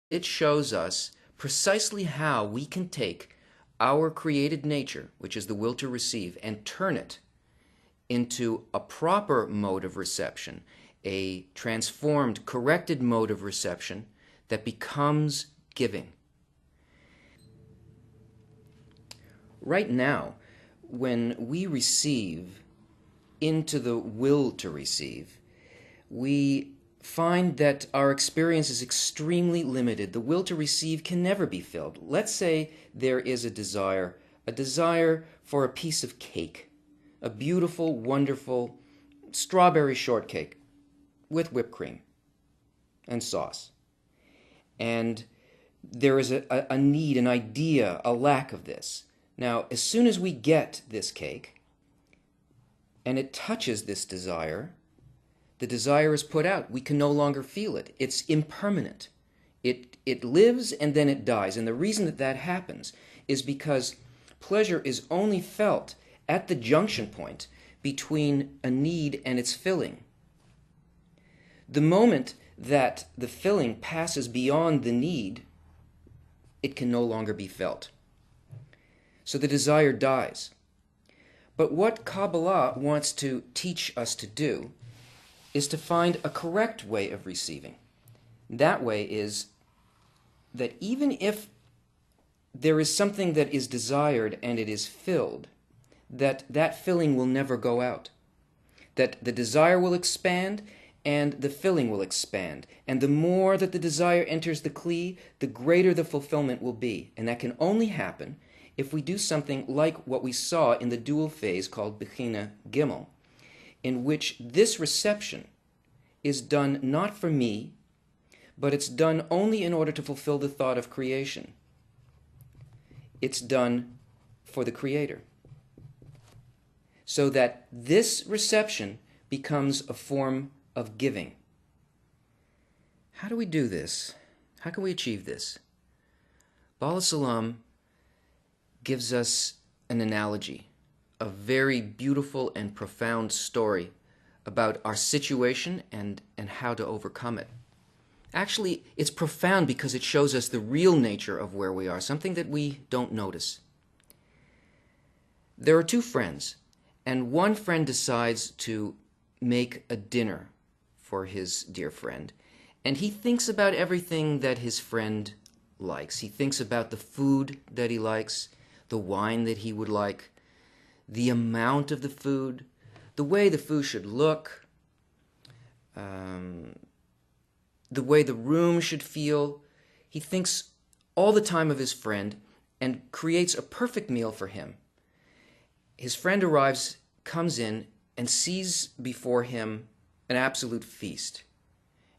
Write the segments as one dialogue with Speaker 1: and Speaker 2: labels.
Speaker 1: It shows us precisely how we can take our created nature, which is the will to receive, and turn it into a proper mode of reception, a transformed, corrected mode of reception that becomes giving. Right now, when we receive into the will to receive, we find that our experience is extremely limited. The will to receive can never be filled. Let's say there is a desire for a piece of cake, a beautiful, wonderful strawberry shortcake with whipped cream and sauce. And there is a need, an idea, a lack of this. Now, as soon as we get this cake and it touches this desire, the desire is put out. We can no longer feel it. It's impermanent. It lives and then it dies. And the reason that that happens is because pleasure is only felt at the junction point between a need and its filling. The moment that the filling passes beyond the need, it can no longer be felt. So the desire dies. But what Kabbala wants to teach us to do is to find a correct way of receiving. That way is that even if there is something that is desired and it is filled, that filling will never go out. That the desire will expand and the filling will expand. And the more that the desire enters the kli, the greater the fulfillment will be. And that can only happen if we do something like what we saw in the dual phase called Bechina Gimel, in which this reception is done not for me, but it's done only in order to fulfill the thought of creation. It's done for the Creator. So that this reception becomes a form of giving. How do we do this? How can we achieve this? Baal Salam gives us an analogy, a very beautiful and profound story about our situation and how to overcome it. Actually, it's profound because it shows us the real nature of where we are, something that we don't notice. There are two friends, and one friend decides to make a dinner for his dear friend, and he thinks about everything that his friend likes. He thinks about the food that he likes, the wine that he would like, the amount of the food, the way the food should look, the way the room should feel. He thinks all the time of his friend and creates a perfect meal for him. His friend arrives, comes in, and sees before him an absolute feast.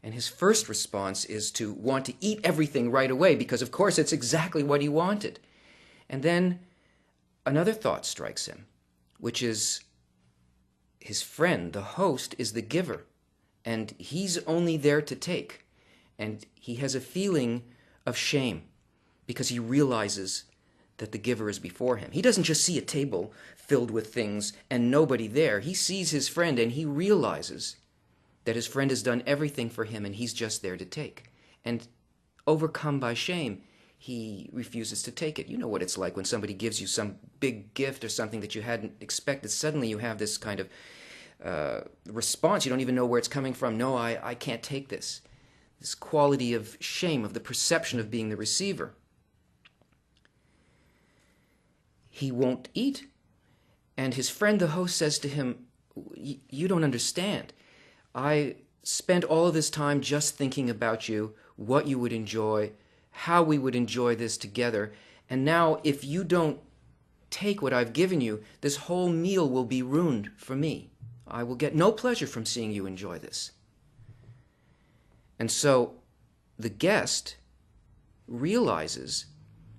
Speaker 1: And his first response is to want to eat everything right away because, of course, it's exactly what he wanted. And then another thought strikes him, which is his friend, the host, is the giver, and he's only there to take. And he has a feeling of shame because he realizes that the giver is before him. He doesn't just see a table filled with things and nobody there. He sees his friend and he realizes that his friend has done everything for him and he's just there to take. And overcome by shame, he refuses to take it. You know what it's like when somebody gives you some big gift or something that you hadn't expected. Suddenly you have this kind of response. You don't even know where it's coming from. No, I can't take this. This quality of shame, of the perception of being the receiver. He won't eat. And his friend, the host, says to him, "You don't understand. I spent all of this time just thinking about you, what you would enjoy, how we would enjoy this together. And now if you don't take what I've given you, this whole meal will be ruined for me. I will get no pleasure from seeing you enjoy this." And so the guest realizes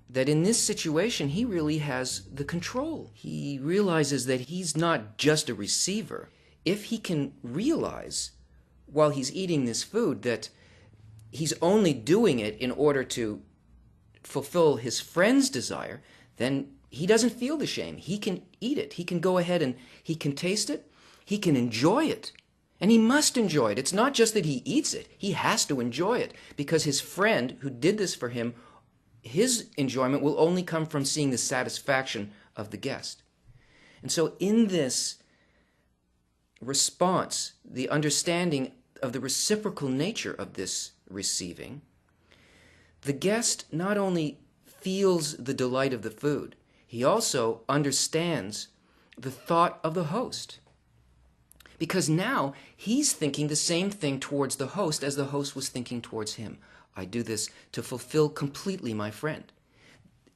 Speaker 1: that in this situation he really has the control. He realizes that he's not just a receiver. If he can realize while he's eating this food that he's only doing it in order to fulfill his friend's desire, then he doesn't feel the shame. He can eat it. He can go ahead and he can taste it. He can enjoy it. And he must enjoy it. It's not just that he eats it. He has to enjoy it because his friend who did this for him, his enjoyment will only come from seeing the satisfaction of the guest. And so in this response, the understanding of the reciprocal nature of this receiving, the guest not only feels the delight of the food, he also understands the thought of the host. Because now he's thinking the same thing towards the host as the host was thinking towards him. I do this to fulfill completely my friend.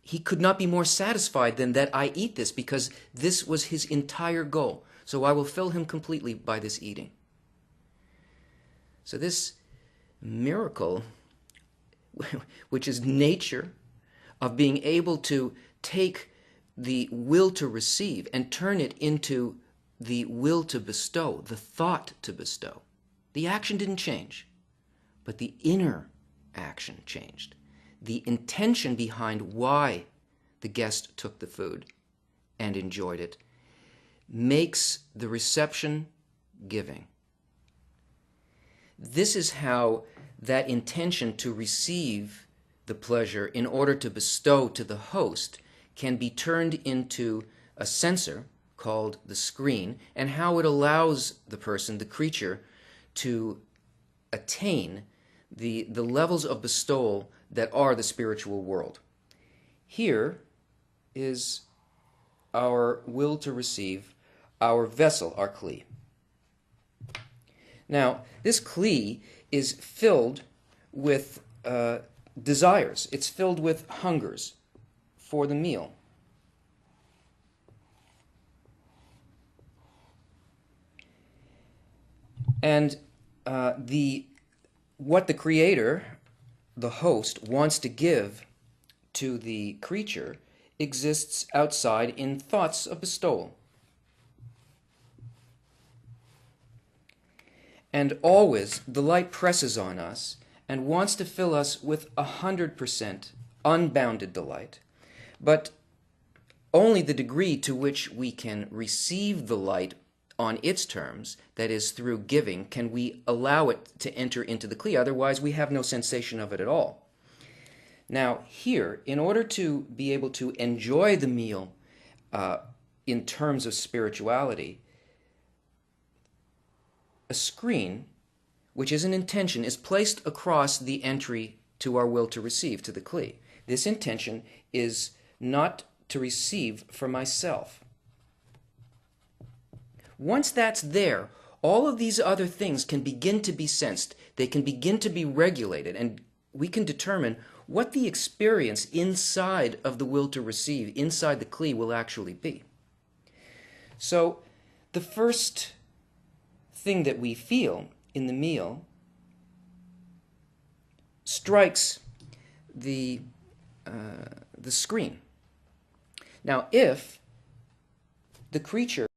Speaker 1: He could not be more satisfied than that I eat this because this was his entire goal. So I will fill him completely by this eating. So this miracle, which is nature of being able to take the will to receive and turn it into the will to bestow, the thought to bestow. The action didn't change, but the inner action changed. The intention behind why the guest took the food and enjoyed it makes the reception giving. This is how that intention to receive the pleasure in order to bestow to the host can be turned into a sensor called the screen, and how it allows the person, the creature, to attain the levels of bestowal that are the spiritual world. Here is our will to receive, our vessel, our kli. Now, this kli is filled with desires. It's filled with hungers for the meal. And what the creator, the host, wants to give to the creature exists outside in thoughts of bestowal. And always the light presses on us and wants to fill us with 100% unbounded delight, but only the degree to which we can receive the light on its terms, that is through giving, can we allow it to enter into the kli. Otherwise we have no sensation of it at all. Now here, in order to be able to enjoy the meal in terms of spirituality, a screen, which is an intention, is placed across the entry to our will to receive, to the kli. This intention is not to receive for myself. Once that's there, all of these other things can begin to be sensed. They can begin to be regulated, and we can determine what the experience inside of the will to receive, inside the kli, will actually be. So the first thing that we feel in the meal strikes the screen. Now, if the creature